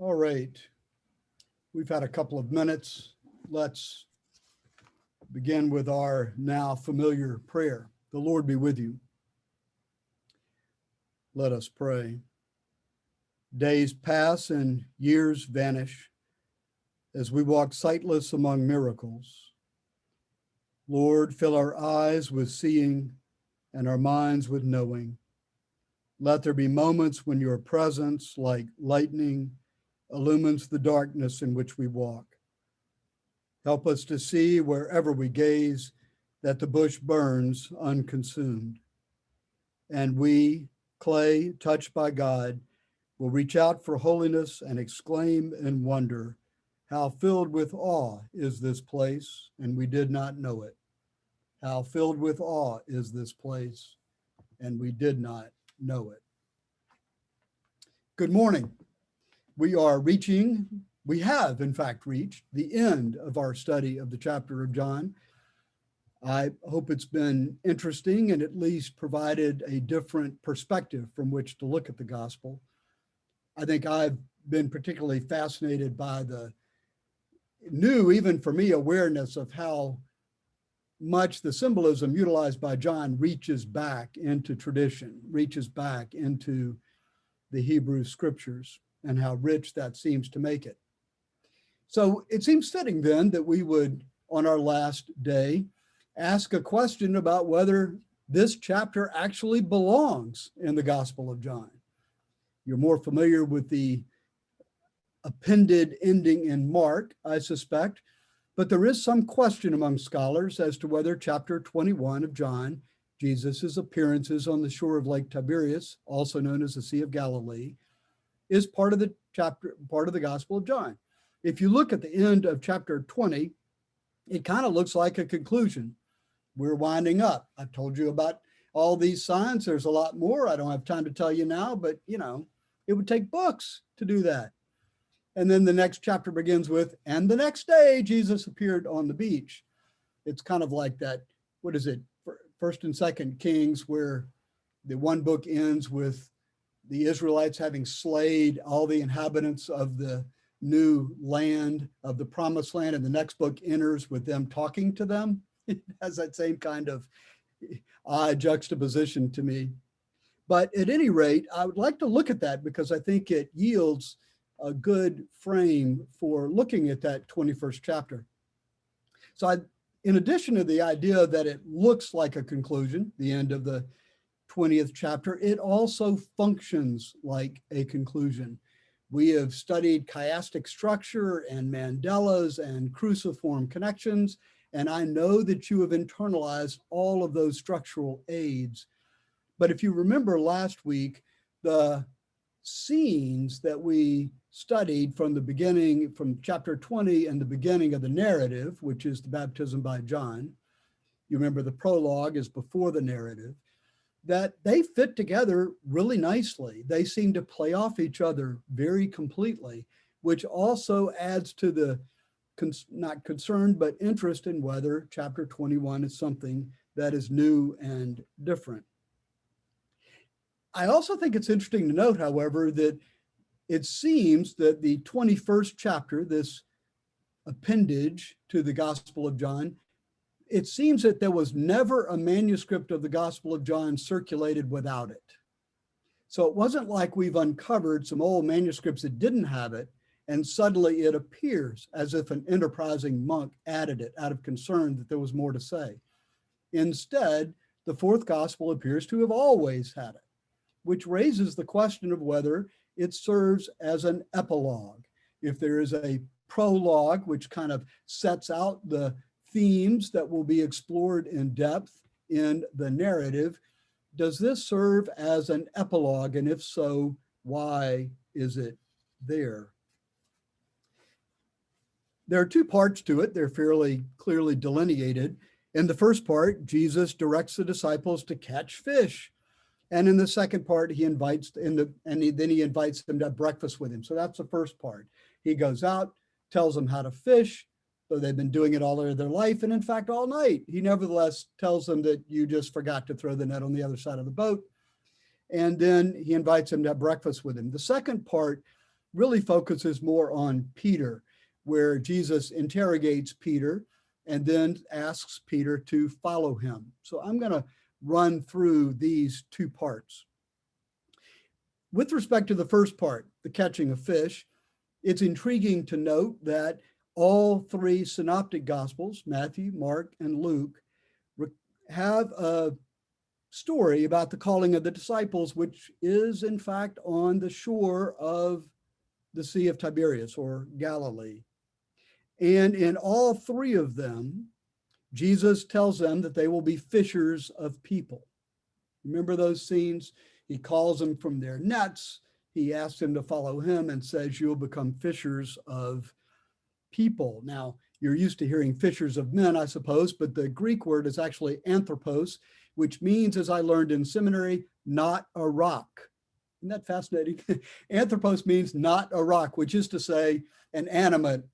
All right, we've had a couple of minutes. Let's begin with our now familiar prayer. The Lord be with you. Let us pray. Days pass and years vanish as we walk sightless among miracles. Lord, fill our eyes with seeing and our minds with knowing. Let there be moments when your presence, like lightning, illumines the darkness in which we walk. Help us to see wherever we gaze that the bush burns unconsumed. And we, clay touched by God, will reach out for holiness and exclaim in wonder, how filled with awe is this place, and we did not know it. How filled with awe is this place, and we did not know it. Good morning. We have in fact reached the end of our study of the chapter of John. I hope it's been interesting and at least provided a different perspective from which to look at the gospel. I think I've been particularly fascinated by the new, even for me, awareness of how much the symbolism utilized by John reaches back into tradition, reaches back into the Hebrew scriptures, and how rich that seems to make it. So it seems fitting then that we would, on our last day, ask a question about whether this chapter actually belongs in the Gospel of John. You're more familiar with the appended ending in Mark, I suspect, but there is some question among scholars as to whether chapter 21 of John, Jesus's appearances on the shore of Lake Tiberias, also known as the Sea of Galilee, is part of the Gospel of John. If you look at the end of chapter 20, it kind of looks like a conclusion. We're winding up. I've told you about all these signs. There's a lot more. I don't have time to tell you now, but it would take books to do that. And then the next chapter begins with, and the next day Jesus appeared on the beach. It's kind of like that, what is it, First and Second Kings, where the one book ends with the Israelites having slayed all the inhabitants of the new land, of the promised land, and the next book enters with them talking to them. It has that same kind of odd juxtaposition to me. But at any rate, I would like to look at that because I think it yields a good frame for looking at that 21st chapter. So in addition to the idea that it looks like a conclusion, the end of the 20th chapter, it also functions like a conclusion. We have studied chiastic structure and mandalas and cruciform connections, and I know that you have internalized all of those structural aids. But if you remember last week, the scenes that we studied from the beginning, from chapter 20 and the beginning of the narrative, which is the baptism by John, you remember the prologue is before the narrative, that they fit together really nicely. They seem to play off each other very completely, which also adds to the not concern, but interest in whether chapter 21 is something that is new and different. I also think it's interesting to note, however, that it seems that the 21st chapter, this appendage to the Gospel of John, it seems that there was never a manuscript of the Gospel of John circulated without it. So it wasn't like we've uncovered some old manuscripts that didn't have it, and suddenly it appears as if an enterprising monk added it out of concern that there was more to say. Instead, the fourth Gospel appears to have always had it, which raises the question of whether it serves as an epilogue. If there is a prologue, which kind of sets out the themes that will be explored in depth in the narrative, does this serve as an epilogue? And if so, why is it there? There are two parts to it. They're fairly clearly delineated. In the first part, Jesus directs the disciples to catch fish. And in the second part, he invites then he invites them to have breakfast with him. So that's the first part. He goes out, tells them how to fish, though they've been doing it all their life, and in fact, all night. He nevertheless tells them that you just forgot to throw the net on the other side of the boat. And then he invites them to have breakfast with him. The second part really focuses more on Peter, where Jesus interrogates Peter and then asks Peter to follow him. So I'm going to run through these two parts. With respect to the first part, the catching of fish, it's intriguing to note that all three synoptic gospels, Matthew, Mark, and Luke, have a story about the calling of the disciples, which is in fact on the shore of the Sea of Tiberias or Galilee. And in all three of them, Jesus tells them that they will be fishers of people. Remember those scenes? He calls them from their nets. He asks them to follow him and says, you'll become fishers of people. Now, you're used to hearing fishers of men, I suppose, but the Greek word is actually anthropos, which means, as I learned in seminary, not a rock. Isn't that fascinating? Anthropos means not a rock, which is to say an animate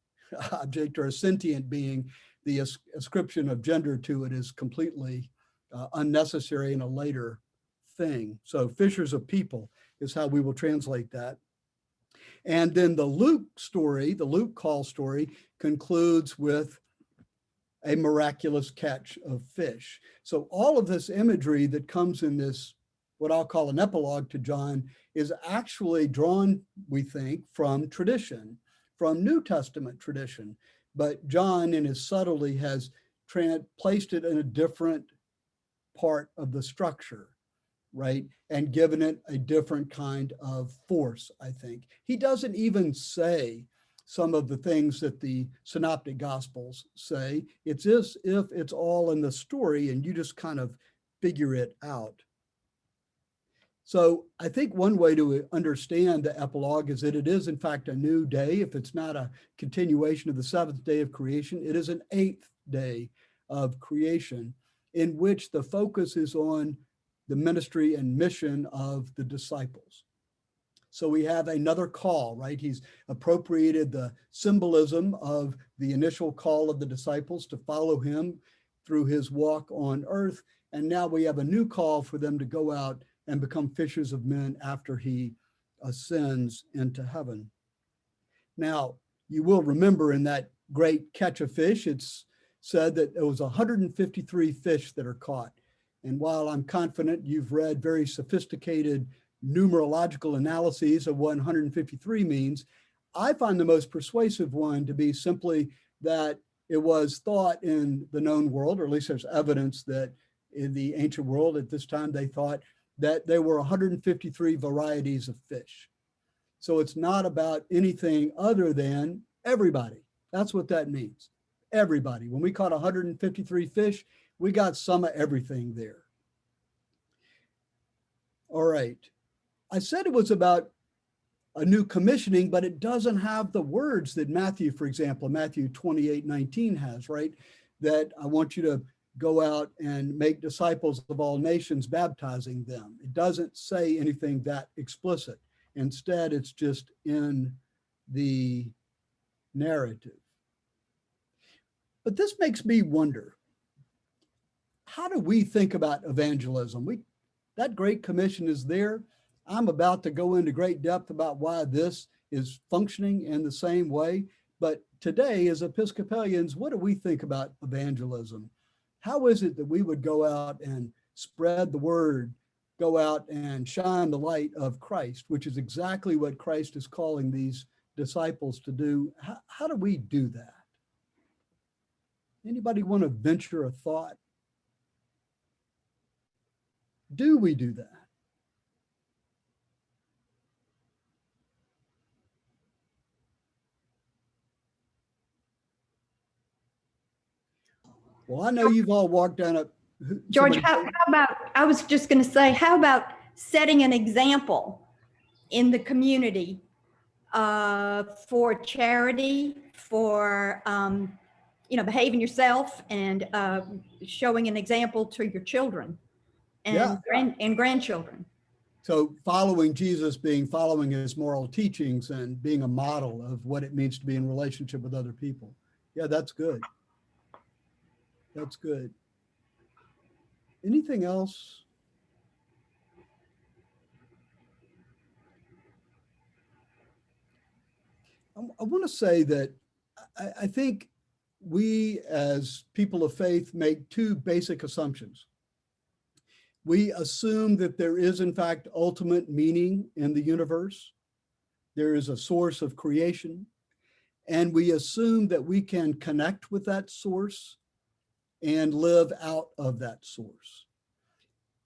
object or a sentient being. The ascription of gender to it is completely unnecessary and a later thing. So fishers of people is how we will translate that. And then the Luke story, the Luke call story, concludes with a miraculous catch of fish. So all of this imagery that comes in this, what I'll call an epilogue to John, is actually drawn, we think, from tradition, from New Testament tradition. But John, in his subtlety, has placed it in a different part of the structure, right? And given it a different kind of force, I think. He doesn't even say some of the things that the synoptic gospels say. It's as if it's all in the story and you just kind of figure it out. So I think one way to understand the epilogue is that it is in fact a new day. If it's not a continuation of the seventh day of creation, it is an eighth day of creation in which the focus is on the ministry and mission of the disciples. So we have another call, right? He's appropriated the symbolism of the initial call of the disciples to follow him through his walk on earth. And now we have a new call for them to go out and become fishers of men after he ascends into heaven. Now, you will remember in that great catch of fish, it's said that there was 153 fish that are caught. And while I'm confident you've read very sophisticated numerological analyses of what 153 means, I find the most persuasive one to be simply that it was thought in the known world, or at least there's evidence that in the ancient world at this time, they thought that there were 153 varieties of fish. So it's not about anything other than everybody. That's what that means. Everybody. When we caught 153 fish, we got some of everything there. All right. I said it was about a new commissioning, but it doesn't have the words that Matthew, for example, Matthew 28:19 has, right? That I want you to go out and make disciples of all nations, baptizing them. It doesn't say anything that explicit. Instead, it's just in the narrative. But this makes me wonder, how do we think about evangelism? That Great Commission is there. I'm about to go into great depth about why this is functioning in the same way. But today, as Episcopalians, what do we think about evangelism? How is it that we would go out and spread the word, go out and shine the light of Christ, which is exactly what Christ is calling these disciples to do? How do we do that? Anybody want to venture a thought? Do we do that? Well, I know you've all walked down a... George, how about, I was just going to say, how about setting an example in the community for charity, for, behaving yourself and showing an example to your children and, and grandchildren. So following Jesus, following his moral teachings and being a model of what it means to be in relationship with other people. Yeah, that's good. That's good. Anything else? I want to say that I think we as people of faith make two basic assumptions. We assume that there is in fact ultimate meaning in the universe. There is a source of creation, and we assume that we can connect with that source and live out of that source.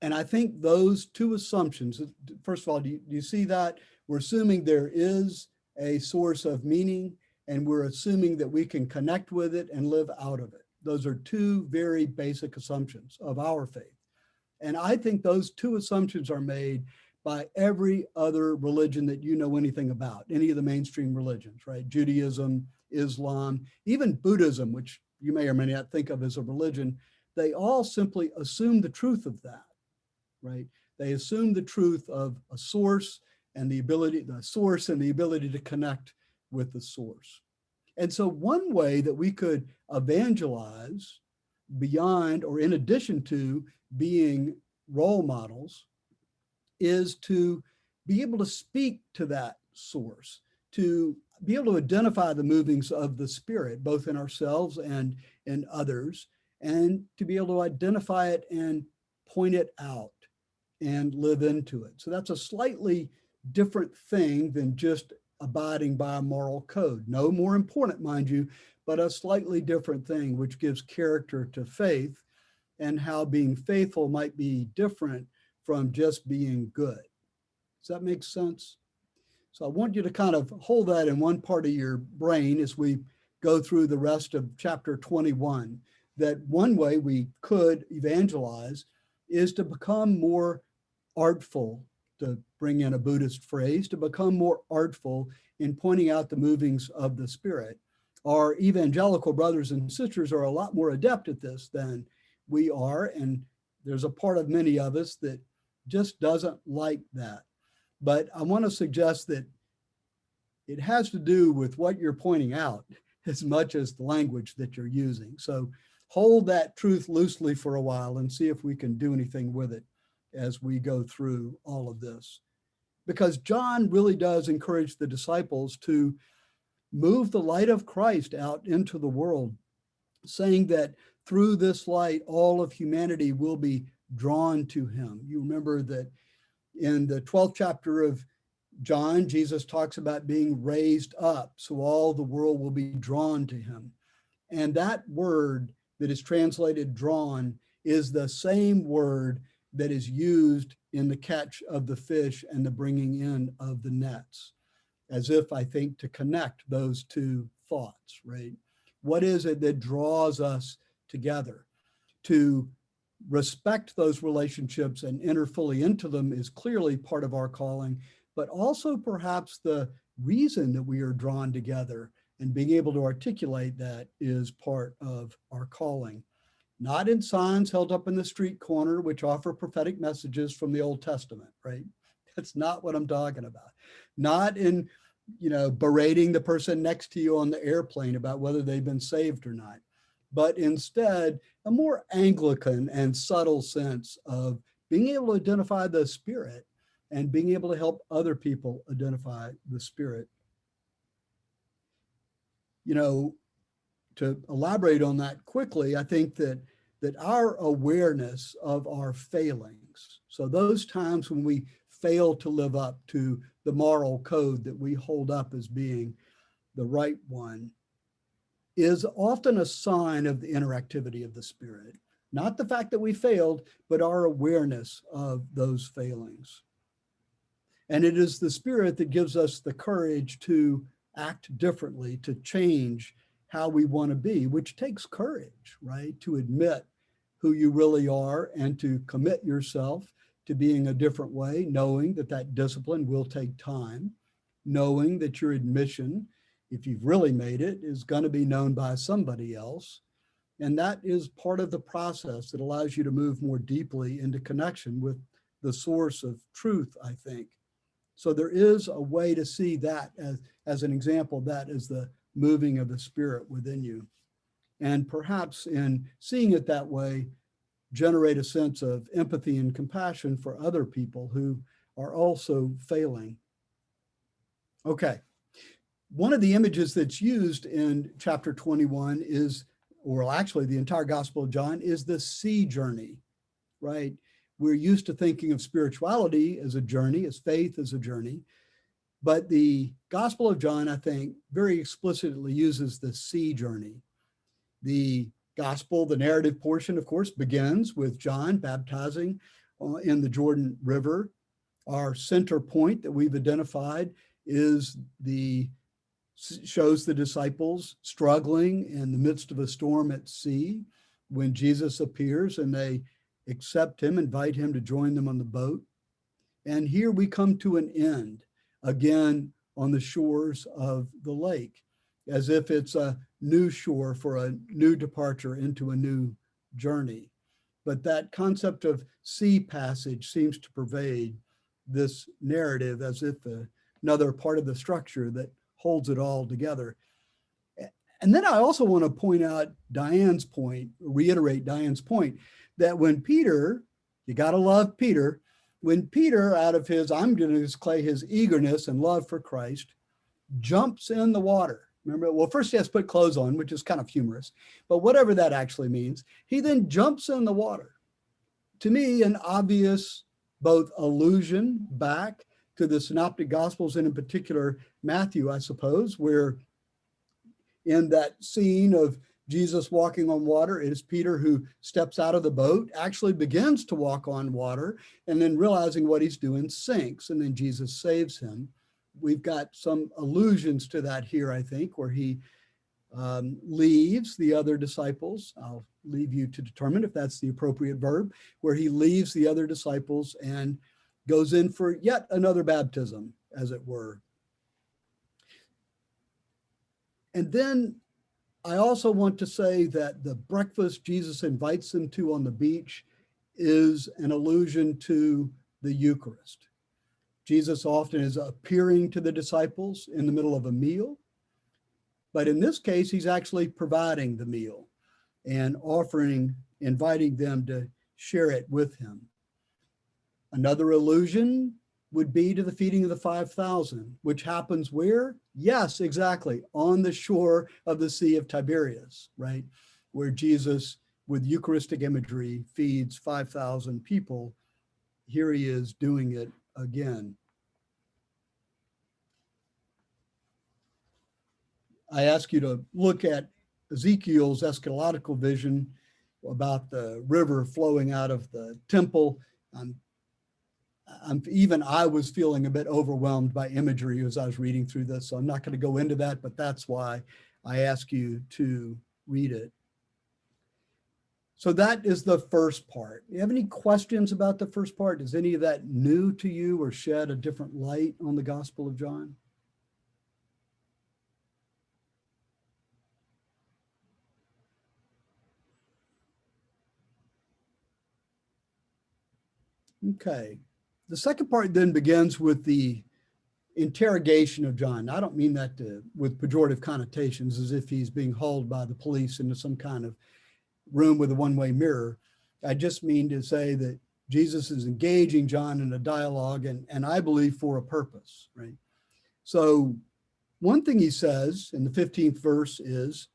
And I think those two assumptions, first of all, do you see that? We're assuming there is a source of meaning, and we're assuming that we can connect with it and live out of it. Those are two very basic assumptions of our faith. And I think those two assumptions are made by every other religion that you know anything about, any of the mainstream religions, right? Judaism, Islam, even Buddhism, which you may or may not think of as a religion, they all simply assume the truth of that, right? They assume the truth of a source and the ability to connect with the source. And so one way that we could evangelize beyond or in addition to being role models is to be able to speak to that source, to be able to identify the movings of the Spirit, both in ourselves and in others, and to be able to identify it and point it out and live into it. So that's a slightly different thing than just abiding by a moral code. No more important, mind you, but a slightly different thing, which gives character to faith and how being faithful might be different from just being good. Does that make sense? So I want you to kind of hold that in one part of your brain as we go through the rest of chapter 21, that one way we could evangelize is to become more artful, to bring in a Buddhist phrase, to become more artful in pointing out the movings of the Spirit. Our evangelical brothers and sisters are a lot more adept at this than we are, and there's a part of many of us that just doesn't like that. But I want to suggest that it has to do with what you're pointing out as much as the language that you're using. So hold that truth loosely for a while and see if we can do anything with it as we go through all of this. Because John really does encourage the disciples to move the light of Christ out into the world, saying that through this light, all of humanity will be drawn to him. You remember that in the 12th chapter of John, Jesus talks about being raised up, so all the world will be drawn to him. And that word that is translated drawn is the same word that is used in the catch of the fish and the bringing in of the nets, as if, I think, to connect those two thoughts, right? What is it that draws us together? To respect those relationships and enter fully into them is clearly part of our calling, but also perhaps the reason that we are drawn together and being able to articulate that is part of our calling. Not in signs held up in the street corner, which offer prophetic messages from the Old Testament, right? That's not what I'm talking about. Not in, berating the person next to you on the airplane about whether they've been saved or not, but instead a more Anglican and subtle sense of being able to identify the Spirit and being able to help other people identify the Spirit. To elaborate on that quickly, I think that our awareness of our failings, so those times when we fail to live up to the moral code that we hold up as being the right one, is often a sign of the interactivity of the Spirit. Not the fact that we failed, but our awareness of those failings. And it is the Spirit that gives us the courage to act differently, to change how we want to be, which takes courage, right? To admit who you really are and to commit yourself to being a different way, knowing that that discipline will take time, knowing that your admission, if you've really made it, is going to be known by somebody else. And that is part of the process that allows you to move more deeply into connection with the source of truth, I think. So there is a way to see that as an example, that is the moving of the Spirit within you. And perhaps in seeing it that way, generate a sense of empathy and compassion for other people who are also failing. Okay, one of the images that's used in chapter 21 is, or actually the entire Gospel of John, is the sea journey, right? We're used to thinking of spirituality as a journey, as faith as a journey. But the Gospel of John, I think, very explicitly uses the sea journey. The gospel, the narrative portion, of course, begins with John baptizing in the Jordan River. Our center point that we've identified is shows the disciples struggling in the midst of a storm at sea when Jesus appears and they accept him, invite him to join them on the boat. And here we come to an end, again on the shores of the lake, as if it's a new shore for a new departure into a new journey. But that concept of sea passage seems to pervade this narrative as if another part of the structure that holds it all together. And then I also want to point out Diane's point, reiterate Diane's point, that when Peter, you got to love Peter, when Peter, out of his, I'm going to display his eagerness and love for Christ, jumps in the water. Remember, well, first he has to put clothes on, which is kind of humorous, but whatever that actually means, he then jumps in the water. To me, an obvious both allusion back to the Synoptic Gospels, and in particular Matthew, I suppose, where in that scene of Jesus walking on water, it is Peter who steps out of the boat, actually begins to walk on water, and then realizing what he's doing sinks, and then Jesus saves him. We've got some allusions to that here, I think, where he leaves the other disciples. I'll leave you to determine if that's the appropriate verb, where he leaves the other disciples and goes in for yet another baptism, as it were. And then I also want to say that the breakfast Jesus invites them to on the beach is an allusion to the Eucharist. Jesus often is appearing to the disciples in the middle of a meal, but in this case, he's actually providing the meal and inviting them to share it with him. Another allusion would be to the feeding of the 5,000, which happens where? Yes, exactly, on the shore of the Sea of Tiberias, right? Where Jesus, with Eucharistic imagery, feeds 5,000 people. Here he is doing it again. I ask you to look at Ezekiel's eschatological vision about the river flowing out of the temple. Even I was feeling a bit overwhelmed by imagery as I was reading through this, so I'm not going to go into that, but that's why I ask you to read it. So that is the first part. You have any questions about the first part? Is any of that new to you or shed a different light on the Gospel of John? Okay. The second part then begins with the interrogation of John. I don't mean that with pejorative connotations, as if he's being hauled by the police into some kind of room with a one-way mirror. I just mean to say that Jesus is engaging John in a dialogue, and I believe for a purpose, right? So one thing he says in the 15th verse is,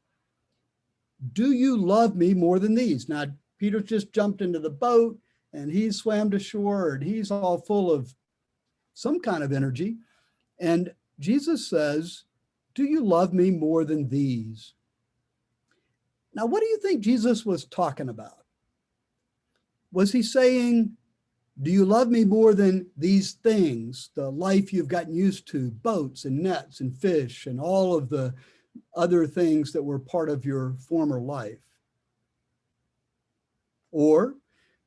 "Do you love me more than these?" Now, Peter just jumped into the boat and he swam to shore and he's all full of some kind of energy. And Jesus says, "Do you love me more than these?" Now, what do you think Jesus was talking about? Was he saying, do you love me more than these things, the life you've gotten used to, boats and nets and fish and all of the other things that were part of your former life? Or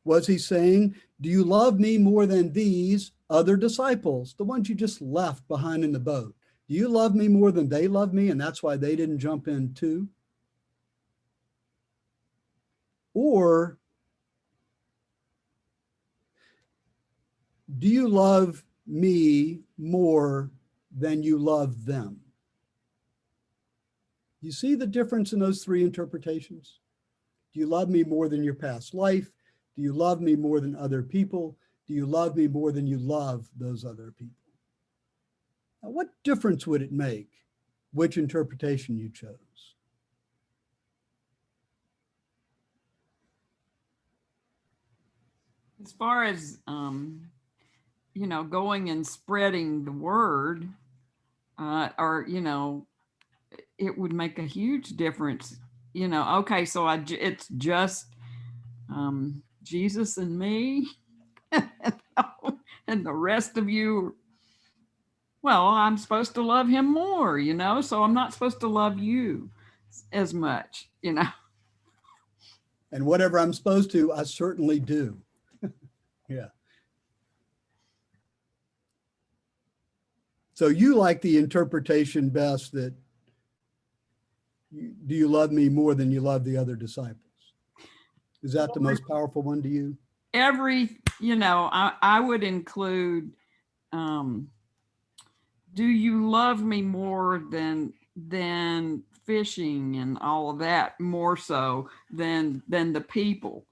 was he saying, do you love me more than these other disciples, the ones you just left behind in the boat? Do you love me more than they love me, and that's why they didn't jump in too? Or do you love me more than you love them? You see the difference in those three interpretations? Do you love me more than your past life? Do you love me more than other people? Do you love me more than you love those other people? Now, what difference would it make which interpretation you chose. As far as, going and spreading the word, or, it would make a huge difference. Okay, so it's just Jesus and me, and the rest of you, well, I'm supposed to love him more, so I'm not supposed to love you as much, And whatever I'm supposed to, I certainly do. Yeah. So you like the interpretation best that do you love me more than you love the other disciples? Is that the most powerful one to you? I would include, do you love me more than fishing and all of that, more so than the people?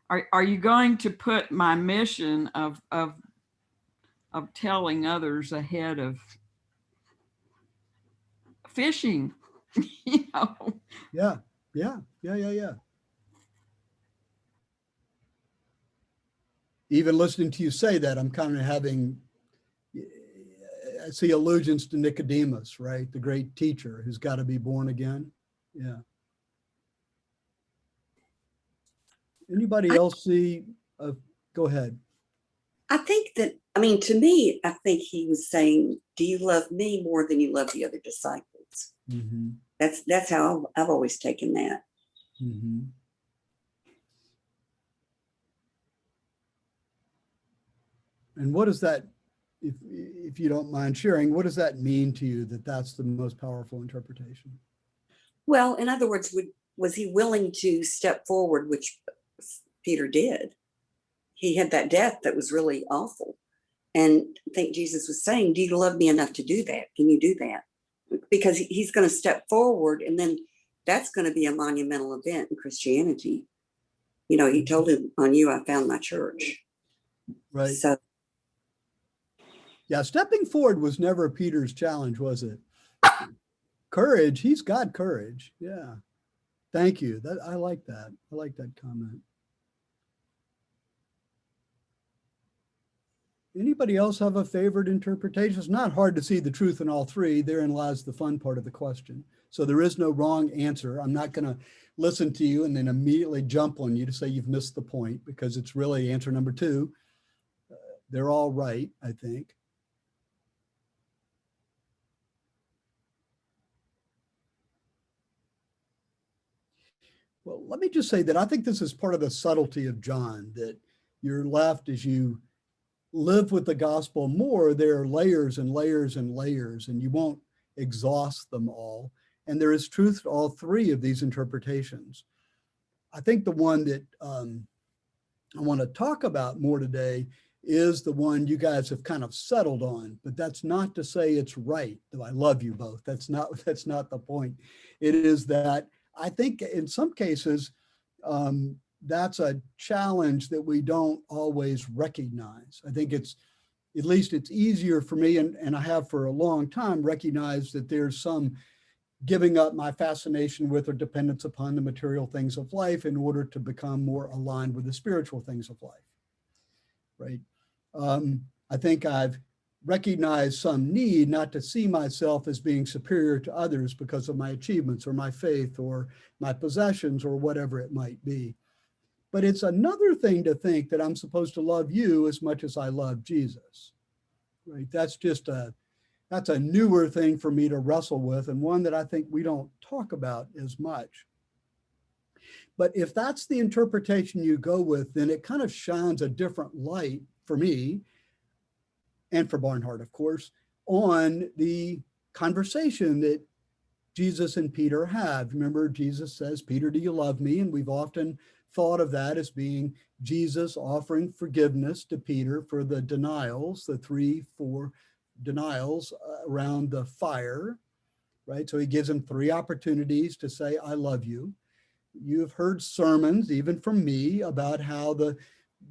Are you going to put my mission of telling others ahead of fishing? Yeah. Even listening to you say that, I'm kind of having, I see allusions to Nicodemus, right? The great teacher who's got to be born again. Yeah. Anybody else see? Go ahead. I think that, to me, I think he was saying, do you love me more than you love the other disciples? Mm-hmm. That's how I've always taken that. Mm-hmm. And what does that, if you don't mind sharing, what does that mean to you that that's the most powerful interpretation? Well, in other words, was he willing to step forward, which Peter did? He had that death that was really awful. And I think Jesus was saying, do you love me enough to do that? Can you do that? Because he's going to step forward, and then that's going to be a monumental event in Christianity. He told him, on you, I found my church. Right. So, yeah, stepping forward was never Peter's challenge, was it? Courage, he's got courage. Yeah. Thank you. I like that. I like that comment. Anybody else have a favorite interpretation? It's not hard to see the truth in all three. Therein lies the fun part of the question. So there is no wrong answer. I'm not going to listen to you and then immediately jump on you to say you've missed the point, because it's really answer number two. They're all right, I think. Well, let me just say that I think this is part of the subtlety of John, that you're left as you live with the gospel more, there are layers and layers and layers, and you won't exhaust them all. And there is truth to all three of these interpretations. I think the one that I want to talk about more today is the one you guys have kind of settled on, but that's not to say it's right, though I love you both. That's not the point. It is that I think in some cases, that's a challenge that we don't always recognize. I think at least it's easier for me, and I have for a long time recognized that there's some giving up my fascination with or dependence upon the material things of life in order to become more aligned with the spiritual things of life, right? I think I've recognized some need not to see myself as being superior to others because of my achievements or my faith or my possessions or whatever it might be. But it's another thing to think that I'm supposed to love you as much as I love Jesus, right? That's a newer thing for me to wrestle with, and one that I think we don't talk about as much. But if that's the interpretation you go with, then it kind of shines a different light for me, and for Barnhart, of course, on the conversation that Jesus and Peter have. Remember, Jesus says, Peter, do you love me? And we've often thought of that as being Jesus offering forgiveness to Peter for the denials, the 3-4 denials around the fire, right? So he gives him 3 opportunities to say, I love you. You've heard sermons, even from me, about how the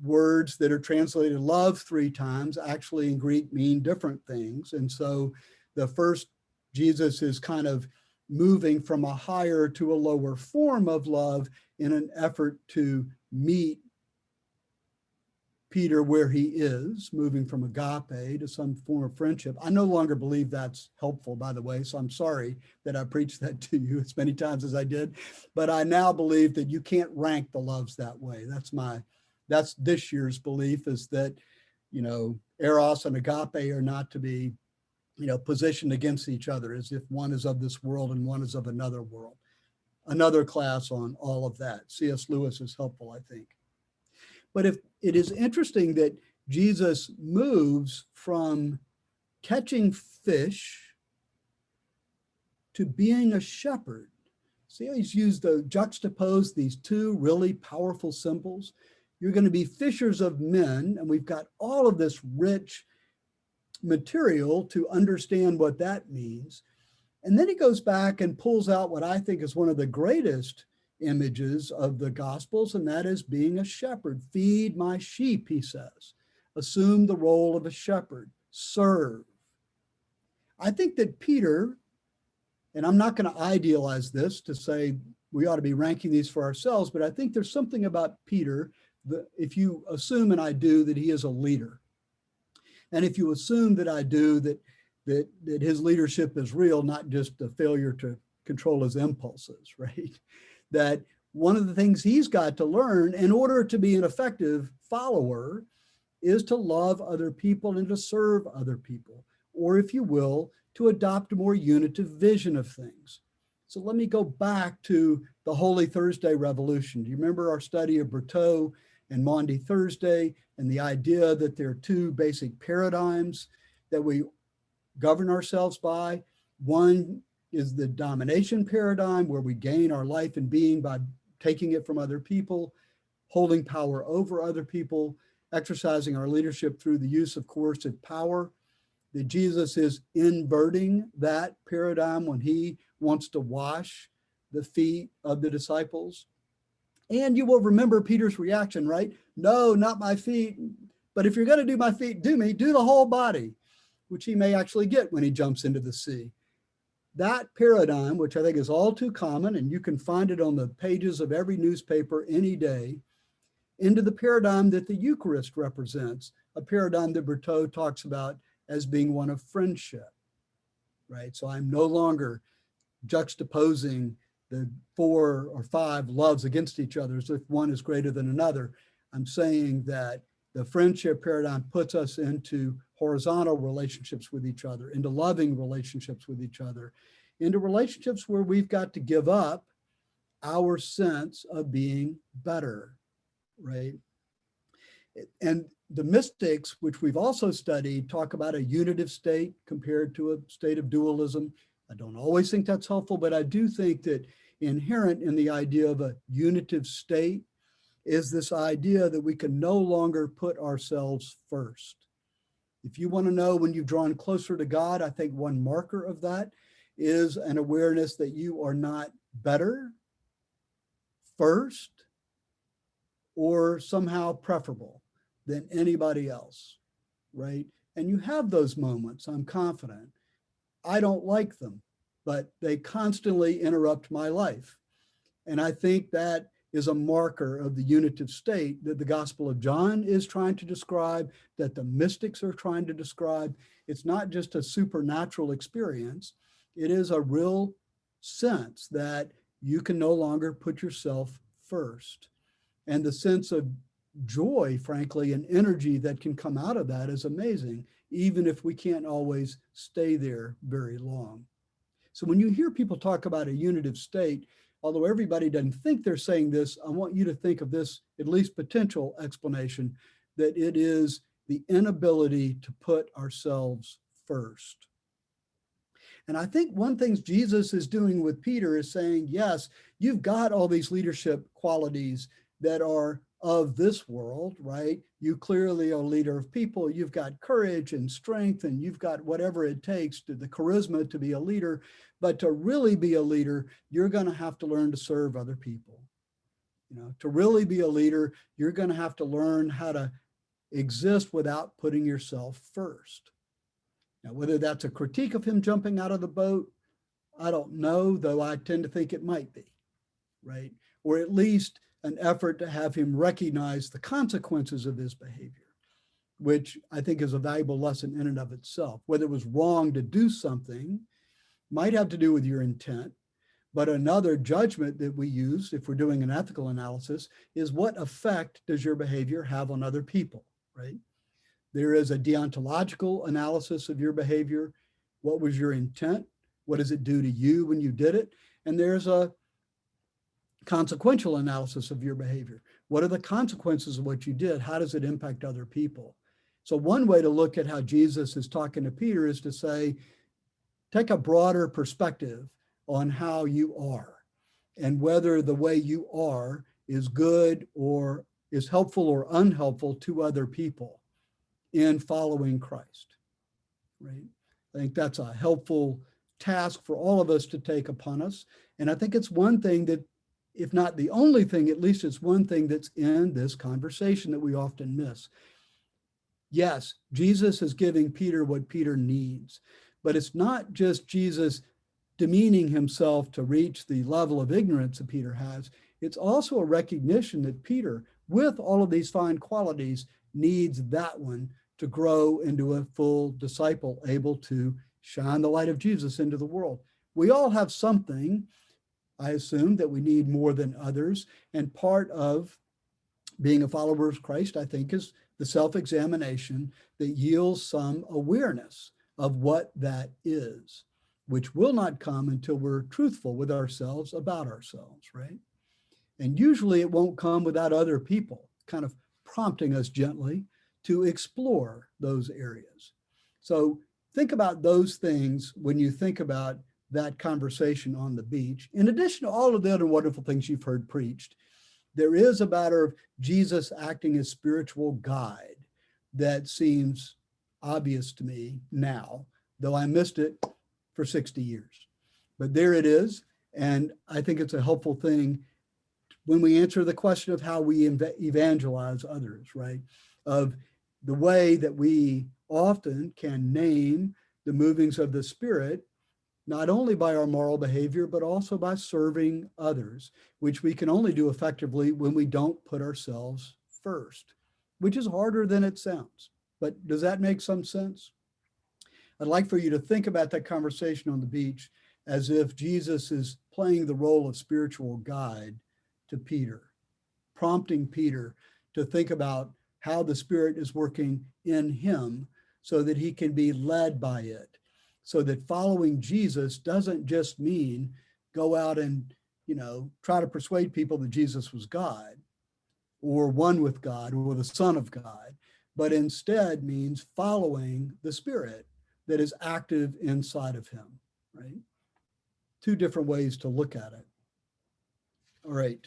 words that are translated love 3 times actually in Greek mean different things. And so the first Jesus is kind of moving from a higher to a lower form of love in an effort to meet Peter where he is, moving from agape to some form of friendship. I no longer believe that's helpful, by the way, so I'm sorry that I preached that to you as many times as I did, but I now believe that you can't rank the loves that way. That's this year's belief, is that, eros and agape are not to be, positioned against each other as if one is of this world and one is of another world. Another class on all of that. C.S. Lewis is helpful, I think. But if it is interesting that Jesus moves from catching fish to being a shepherd. See how he's juxtaposed these two really powerful symbols? You're going to be fishers of men, and we've got all of this rich material to understand what that means. And then he goes back and pulls out what I think is one of the greatest images of the Gospels, and that is being a shepherd. Feed my sheep, he says. Assume the role of a shepherd. Serve. I think that Peter, and I'm not going to idealize this to say we ought to be ranking these for ourselves, but I think there's something about Peter that if you assume, and I do, that he is a leader, and if you assume that I do, that his leadership is real, not just a failure to control his impulses, right? That one of the things he's got to learn in order to be an effective follower is to love other people and to serve other people, or if you will, to adopt a more unitive vision of things. So let me go back to the Holy Thursday Revolution. Do you remember our study of Berthaud and Maundy Thursday and the idea that there are two basic paradigms that we govern ourselves by? One is the domination paradigm, where we gain our life and being by taking it from other people, holding power over other people, exercising our leadership through the use of coercive power. That Jesus is inverting that paradigm when he wants to wash the feet of the disciples. And you will remember Peter's reaction, right? No, not my feet. But if you're going to do my feet, do the whole body, which he may actually get when he jumps into the sea. That paradigm, which I think is all too common, and you can find it on the pages of every newspaper any day, into the paradigm that the Eucharist represents, a paradigm that Berthaud talks about as being one of friendship, right? So I'm no longer juxtaposing the 4 or 5 loves against each other as if one is greater than another. I'm saying that the friendship paradigm puts us into horizontal relationships with each other, into loving relationships with each other, into relationships where we've got to give up our sense of being better, right? And the mystics, which we've also studied, talk about a unitive state compared to a state of dualism. I don't always think that's helpful, but I do think that inherent in the idea of a unitive state is this idea that we can no longer put ourselves first. If you want to know when you've drawn closer to God, I think one marker of that is an awareness that you are not better, first, or somehow preferable than anybody else, right? And you have those moments, I'm confident. I don't like them, but they constantly interrupt my life. And I think that is a marker of the unitive state that the Gospel of John is trying to describe, that the mystics are trying to describe. It's not just a supernatural experience. It is a real sense that you can no longer put yourself first. And the sense of joy, frankly, and energy that can come out of that is amazing, even if we can't always stay there very long. So when you hear people talk about a unitive state, although everybody doesn't think they're saying this, I want you to think of this, at least potential explanation, that it is the inability to put ourselves first. And I think one thing Jesus is doing with Peter is saying, yes, you've got all these leadership qualities that are of this world, right? You clearly are a leader of people. You've got courage and strength, and you've got whatever it takes to the charisma to be a leader. But to really be a leader, you're going to have to learn to serve other people. To really be a leader, you're going to have to learn how to exist without putting yourself first. Now, whether that's a critique of him jumping out of the boat, I don't know, though I tend to think it might be, right? Or at least an effort to have him recognize the consequences of his behavior, which I think is a valuable lesson in and of itself. Whether it was wrong to do something might have to do with your intent, but another judgment that we use if we're doing an ethical analysis is what effect does your behavior have on other people, right? There is a deontological analysis of your behavior. What was your intent? What does it do to you when you did it? And there's a consequential analysis of your behavior. What are the consequences of what you did? How does it impact other people? So one way to look at how Jesus is talking to Peter is to say, take a broader perspective on how you are and whether the way you are is good or is helpful or unhelpful to other people in following Christ, right? I think that's a helpful task for all of us to take upon us. And I think it's one thing that, if not the only thing, at least it's one thing that's in this conversation that we often miss. Yes, Jesus is giving Peter what Peter needs, but it's not just Jesus demeaning himself to reach the level of ignorance that Peter has. It's also a recognition that Peter, with all of these fine qualities, needs that one to grow into a full disciple, able to shine the light of Jesus into the world. We all have something, I assume, that we need more than others. And part of being a follower of Christ, I think, is the self-examination that yields some awareness of what that is, which will not come until we're truthful with ourselves about ourselves, right? And usually it won't come without other people kind of prompting us gently to explore those areas. So think about those things when you think about that conversation on the beach. In addition to all of the other wonderful things you've heard preached, there is a matter of Jesus acting as spiritual guide that seems obvious to me now, though I missed it for 60 years. But there it is. And I think it's a helpful thing when we answer the question of how we evangelize others, right? Of the way that we often can name the movings of the Spirit, not only by our moral behavior, but also by serving others, which we can only do effectively when we don't put ourselves first, which is harder than it sounds. But does that make some sense? I'd like for you to think about that conversation on the beach as if Jesus is playing the role of spiritual guide to Peter, prompting Peter to think about how the Spirit is working in him so that he can be led by it. So that following Jesus doesn't just mean go out and, try to persuade people that Jesus was God or one with God or the Son of God, but instead means following the Spirit that is active inside of him, right? Two different ways to look at it. All right.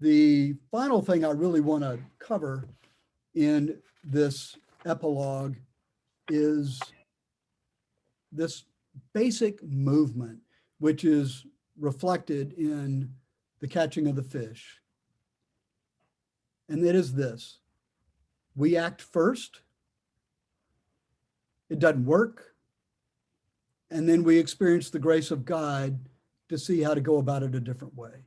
The final thing I really want to cover in this epilogue is this basic movement, which is reflected in the catching of the fish. And it is this: we act first, it doesn't work, and then we experience the grace of God to see how to go about it a different way.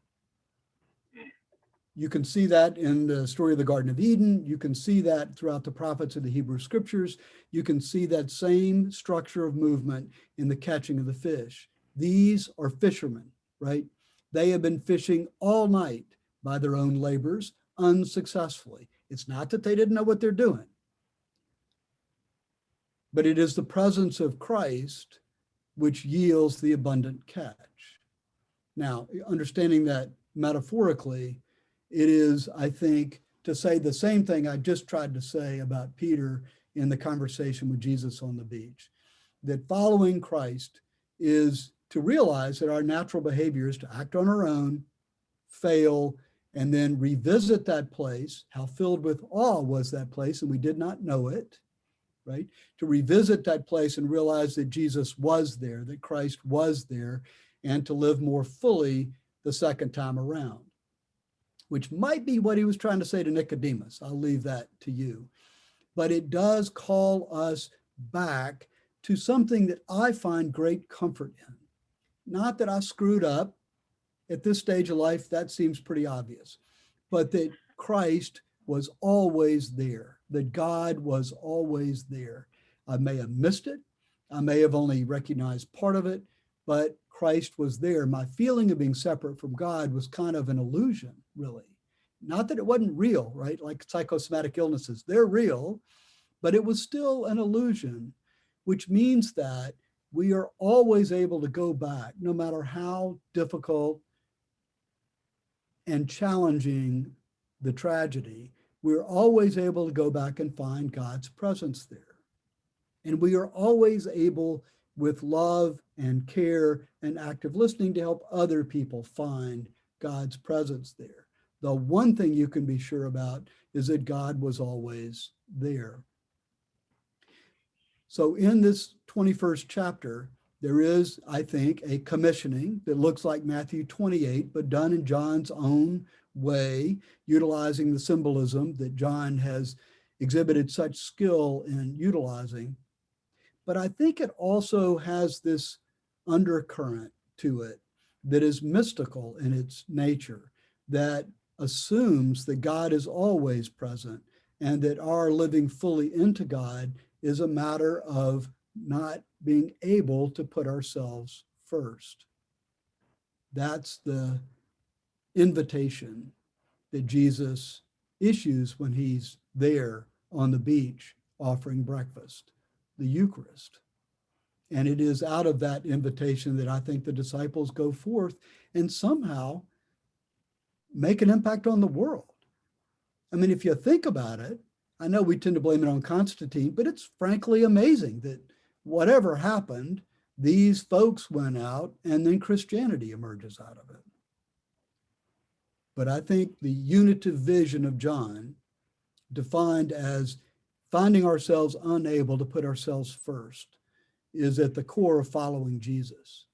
You can see that in the story of the Garden of Eden. You can see that throughout the prophets of the Hebrew Scriptures. You can see that same structure of movement in the catching of the fish. These are fishermen, right? They have been fishing all night by their own labors unsuccessfully. It's not that they didn't know what they're doing, but it is the presence of Christ which yields the abundant catch. Now, understanding that metaphorically, it is, I think, to say the same thing I just tried to say about Peter in the conversation with Jesus on the beach, that following Christ is to realize that our natural behavior is to act on our own, fail, and then revisit that place. How filled with awe was that place, and we did not know it, right? To revisit that place and realize that Jesus was there, that Christ was there, and to live more fully the second time around, which might be what he was trying to say to Nicodemus. I'll leave that to you. but it does call us back to something that I find great comfort in. Not that I screwed up at this stage of life, that seems pretty obvious, but that Christ was always there, that God was always there. I may have missed it. I may have only recognized part of it, but Christ was there. My feeling of being separate from God was kind of an illusion, really. Not that it wasn't real, right? Like psychosomatic illnesses, they're real, but it was still an illusion, which means that we are always able to go back, no matter how difficult and challenging the tragedy, we're always able to go back and find God's presence there. And we are always able, with love and care and active listening, to help other people find God's presence there. The one thing you can be sure about is that God was always there. So in this 21st chapter, there is, I think, a commissioning that looks like Matthew 28, but done in John's own way, utilizing the symbolism that John has exhibited such skill in utilizing. But I think it also has this undercurrent to it that is mystical in its nature, that assumes that God is always present and that our living fully into God is a matter of not being able to put ourselves first. That's the invitation that Jesus issues when he's there on the beach offering breakfast, the Eucharist. And it is out of that invitation that I think the disciples go forth and somehow make an impact on the world. I mean, if you think about it, I know we tend to blame it on Constantine, but it's frankly amazing that whatever happened, these folks went out and then Christianity emerges out of it. But I think the unitive vision of John, defined as finding ourselves unable to put ourselves first, is at the core of following Jesus.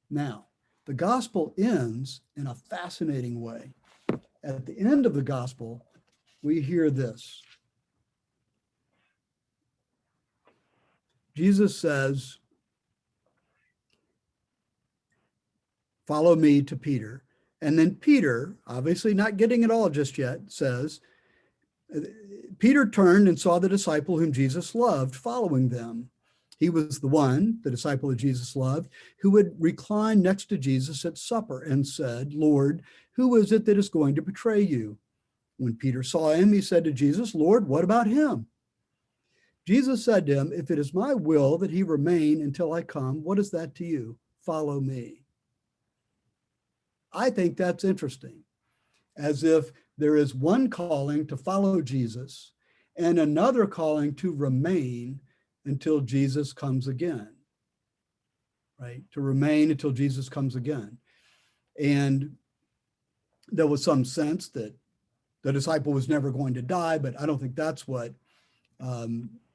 Now, the gospel ends in a fascinating way. At the end of the gospel, we hear this. Jesus says, "Follow me," to Peter. And then Peter, obviously not getting it all just yet, says, Peter turned and saw the disciple whom Jesus loved following them. He was the one, the disciple that Jesus loved, who would recline next to Jesus at supper and said, "Lord, who is it that is going to betray you?" When Peter saw him, he said to Jesus, "Lord, what about him?" Jesus said to him, "If it is my will that he remain until I come, what is that to you? Follow me." I think that's interesting, as if there is one calling to follow Jesus and another calling to remain until Jesus comes again, right? To remain until Jesus comes again. And there was some sense that the disciple was never going to die, but I don't think that's what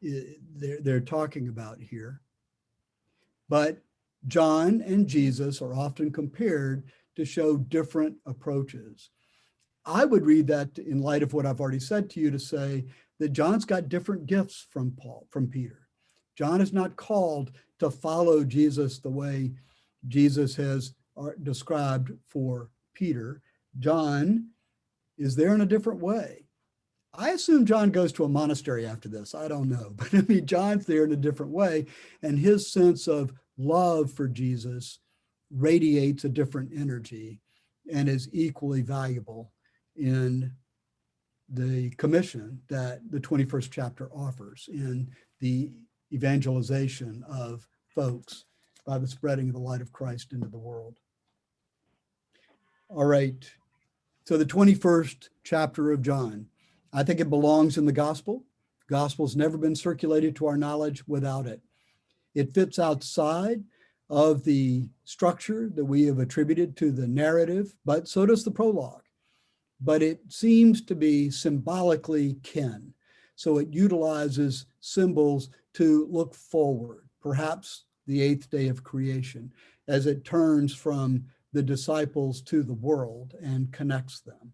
they're talking about here. But John and Jesus are often compared to show different approaches. I would read that in light of what I've already said to you, to say that John's got different gifts from Peter. John is not called to follow Jesus the way Jesus has described for Peter. John is there in a different way. I assume John goes to a monastery after this. I don't know, but I mean, John's there in a different way, and his sense of love for Jesus radiates a different energy and is equally valuable in the commission that the 21st chapter offers in the evangelization of folks by the spreading of the light of Christ into the world. All right, so the 21st chapter of John, I think it belongs in the gospel. The gospel's never been circulated to our knowledge without it. It fits outside of the structure that we have attributed to the narrative, but so does the prologue. But it seems to be symbolically kin. So it utilizes symbols to look forward, perhaps the eighth day of creation, as it turns from the disciples to the world and connects them.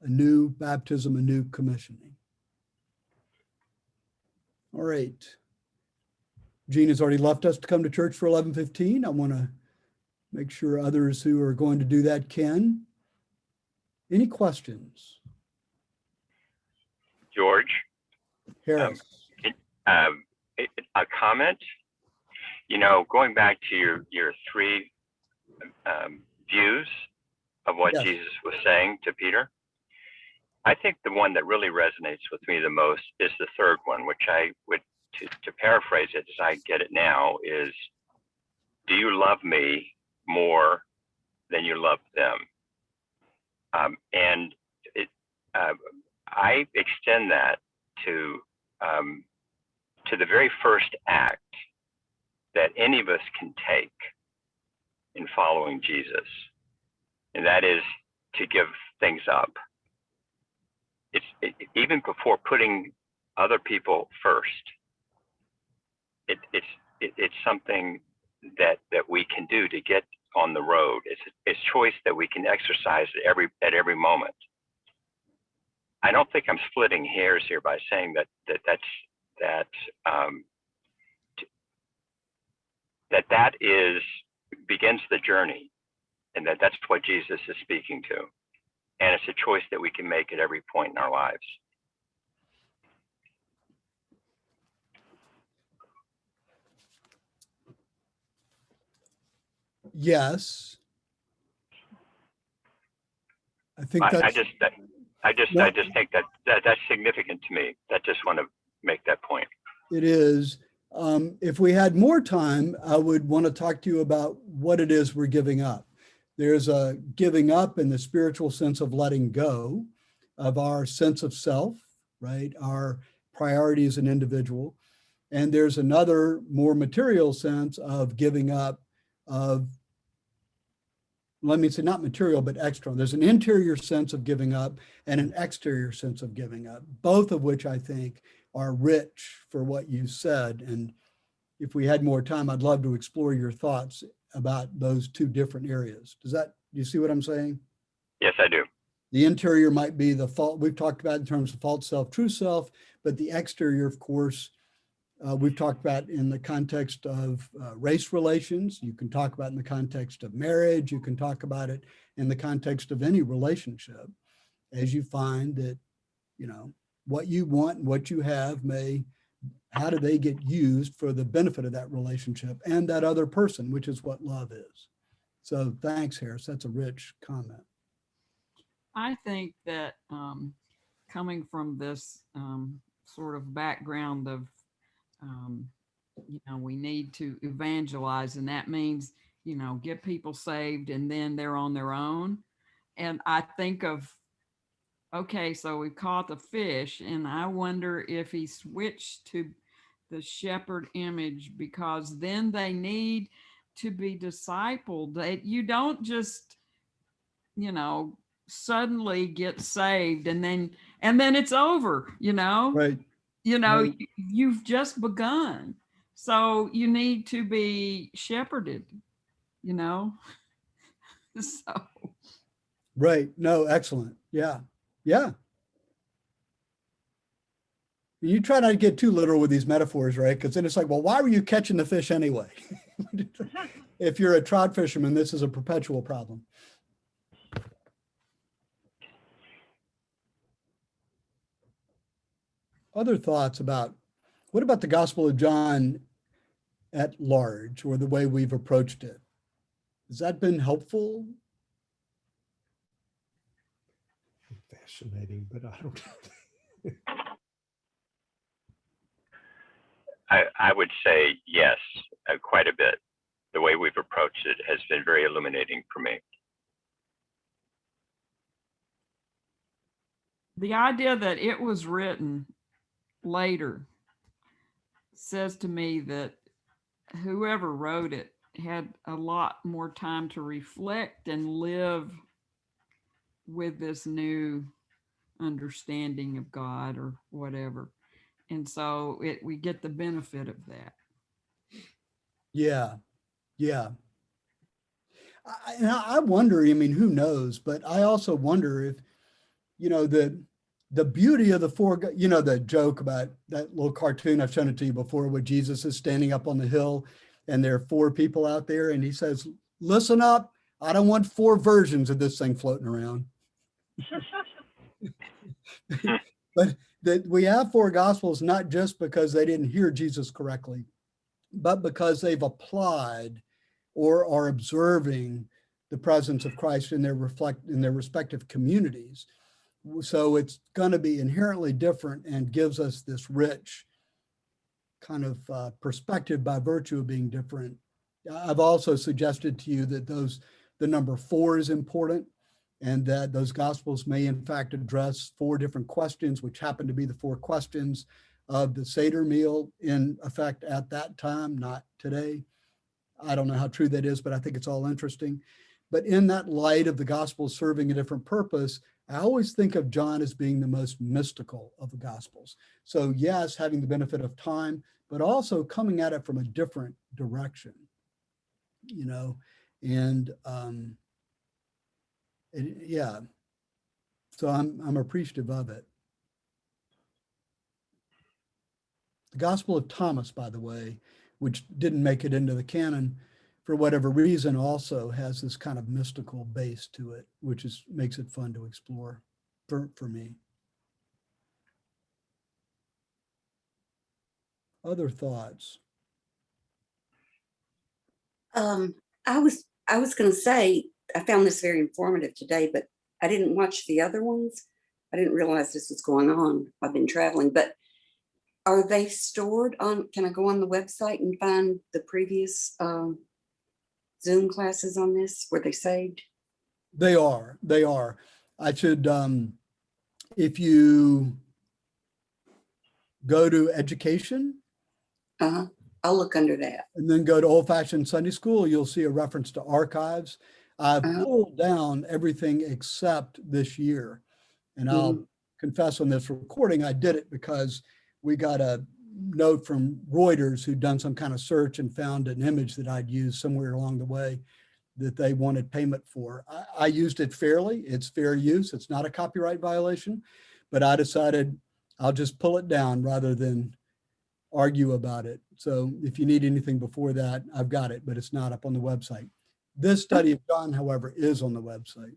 A new baptism, a new commissioning. All right. Gene has already left us to come to church for 11:15. I want to make sure others who are going to do that can. Any questions? George, Harris. a comment. You know, going back to your three views of what Yes. Jesus was saying to Peter, I think the one that really resonates with me the most is the third one, which I would, to paraphrase it as I get it now, is, do you love me more than you love them? And I extend that to the very first act that any of us can take in following Jesus, and that is to give things up. Even before putting other people first. It's something that we can do to get on the road. It's choice that we can exercise at every moment. I don't think I'm splitting hairs here by saying that begins the journey, and that's what Jesus is speaking to. And it's a choice that we can make at every point in our lives. Yes. I think that's. I just think that's significant to me. I just want to make that point. It is. If we had more time, I would want to talk to you about what it is we're giving up. There's a giving up in the spiritual sense of letting go of our sense of self, right? Our priority as an individual. And there's another more material sense of giving up of, let me say not material, but external. There's an interior sense of giving up and an exterior sense of giving up, both of which I think are rich for what you said. And if we had more time, I'd love to explore your thoughts about those two different areas. Do you see what I'm saying? Yes, I do. The interior might be the fault we've talked about in terms of false self, true self, but the exterior, of course, we've talked about in the context of race relations. You can talk about in the context of marriage. You can talk about it in the context of any relationship, as you find that, you know, what you want and what you have how do they get used for the benefit of that relationship and that other person, which is what love is. So thanks, Harris. That's a rich comment. I think that coming from this sort of background of, we need to evangelize, and that means, get people saved and then they're on their own. And I think of, okay, so we caught the fish, and I wonder if he switched to the shepherd image, because then they need to be discipled. You don't just, suddenly get saved and then it's over, Right. Right. You've just begun. So you need to be shepherded, so. Right. No, excellent. Yeah. Yeah. You try not to get too literal with these metaphors, right? Because then it's like, well, why were you catching the fish anyway? If you're a trout fisherman, this is a perpetual problem. Other thoughts about, what about the Gospel of John at large, or the way we've approached it? Has that been helpful? Fascinating, but I don't. I would say yes, quite a bit. The way we've approached it has been very illuminating for me. The idea that it was written later says to me that whoever wrote it had a lot more time to reflect and live with this new understanding of God or whatever. And so we get the benefit of that. Yeah. Yeah. I wonder, I mean, who knows, but I also wonder if, the the beauty of the four, you know, the joke about that little cartoon, I've shown it to you before, where Jesus is standing up on the hill and there are four people out there and he says, listen up, I don't want four versions of this thing floating around. But that we have four gospels, not just because they didn't hear Jesus correctly, but because they've applied or are observing the presence of Christ in their respective communities. So it's going to be inherently different and gives us this rich kind of perspective by virtue of being different. I've also suggested to you that the number 4 is important, and that those gospels may in fact address 4 different questions, which happen to be the 4 questions of the Seder meal in effect at that time, not today. I don't know how true that is, but I think it's all interesting. But in that light of the gospels serving a different purpose, I always think of John as being the most mystical of the gospels. So yes, having the benefit of time, but also coming at it from a different direction, you know, and yeah. So I'm appreciative of it. The Gospel of Thomas, by the way, which didn't make it into the canon for whatever reason, also has this kind of mystical base to it, which makes it fun to explore for me. Other thoughts? I was going to say, I found this very informative today, but I didn't watch the other ones. I didn't realize this was going on. I've been traveling, but are they stored on, can I go on the website and find the previous Zoom classes on this? Were they saved? They are. I should, if you go to education, I'll look under that. and then go to Old Fashioned Sunday School, you'll see a reference to archives. I've pulled down everything except this year. And I'll confess on this recording, I did it because we got a note from Reuters who'd done some kind of search and found an image that I'd used somewhere along the way that they wanted payment for. I used it fairly. It's fair use. It's not a copyright violation, but I decided I'll just pull it down rather than argue about it. So if you need anything before that, I've got it, but it's not up on the website. This study of John, however, is on the website.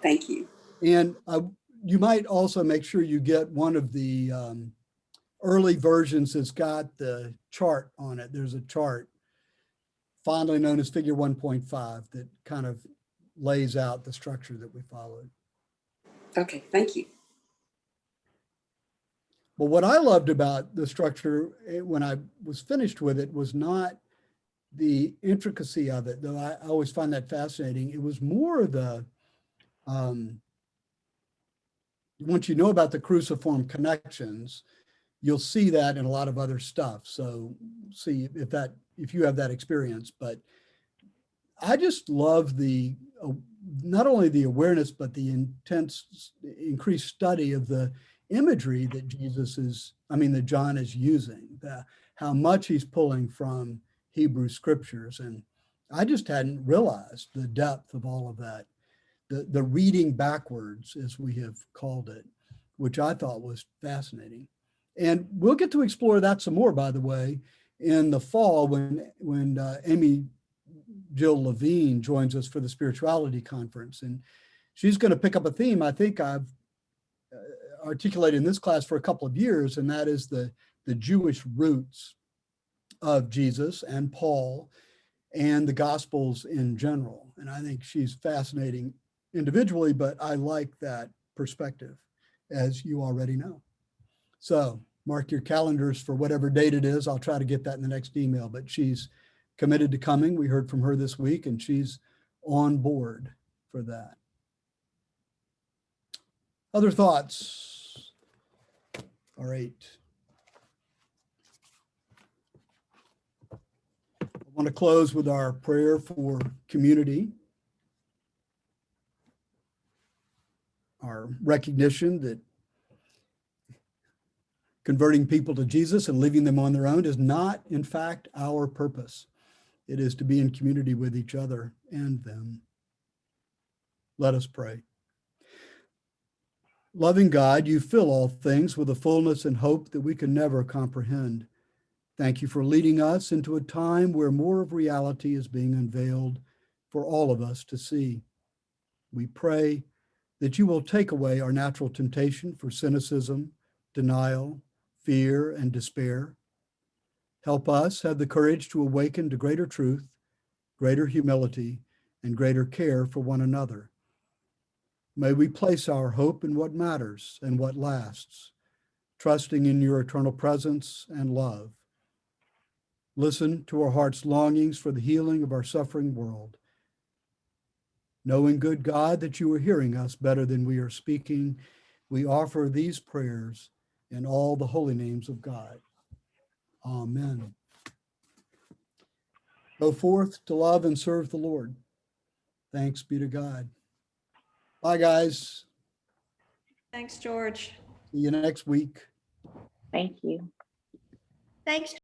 Thank you. And you might also make sure you get one of the early versions that's got the chart on it. There's a chart, fondly known as figure 1.5, that kind of lays out the structure that we followed. Okay, thank you. But what I loved about the structure when I was finished with it was not the intricacy of it, though I always find that fascinating. It was more the, once you know about the cruciform connections, you'll see that in a lot of other stuff. So see if you have that experience. But I just love the, not only the awareness, but the increased study of the imagery that that John is using, how much he's pulling from Hebrew scriptures. And I just hadn't realized the depth of all of that, the reading backwards, as we have called it, which I thought was fascinating. And we'll get to explore that some more, by the way, in the fall when Amy Jill Levine joins us for the spirituality conference. And she's going to pick up a theme I think I've articulated in this class for a couple of years, and that is the Jewish roots of Jesus and Paul and the Gospels in general. And I think she's fascinating individually, but I like that perspective, as you already know. So mark your calendars for whatever date it is. I'll try to get that in the next email, but she's committed to coming. We heard from her this week, and she's on board for that. Other thoughts? All right. I want to close with our prayer for community. Our recognition that converting people to Jesus and leaving them on their own is not, in fact, our purpose. It is to be in community with each other and them. Let us pray. Loving God, you fill all things with a fullness and hope that we can never comprehend. Thank you for leading us into a time where more of reality is being unveiled for all of us to see. We pray that you will take away our natural temptation for cynicism, denial, fear, and despair. Help us have the courage to awaken to greater truth, greater humility, and greater care for one another. May we place our hope in what matters and what lasts, trusting in your eternal presence and love. Listen to our heart's longings for the healing of our suffering world. Knowing, good God, that you are hearing us better than we are speaking, we offer these prayers in all the holy names of God. Amen. Go forth to love and serve the Lord. Thanks be to God. Bye, guys. Thanks, George. See you next week. Thank you. Thanks,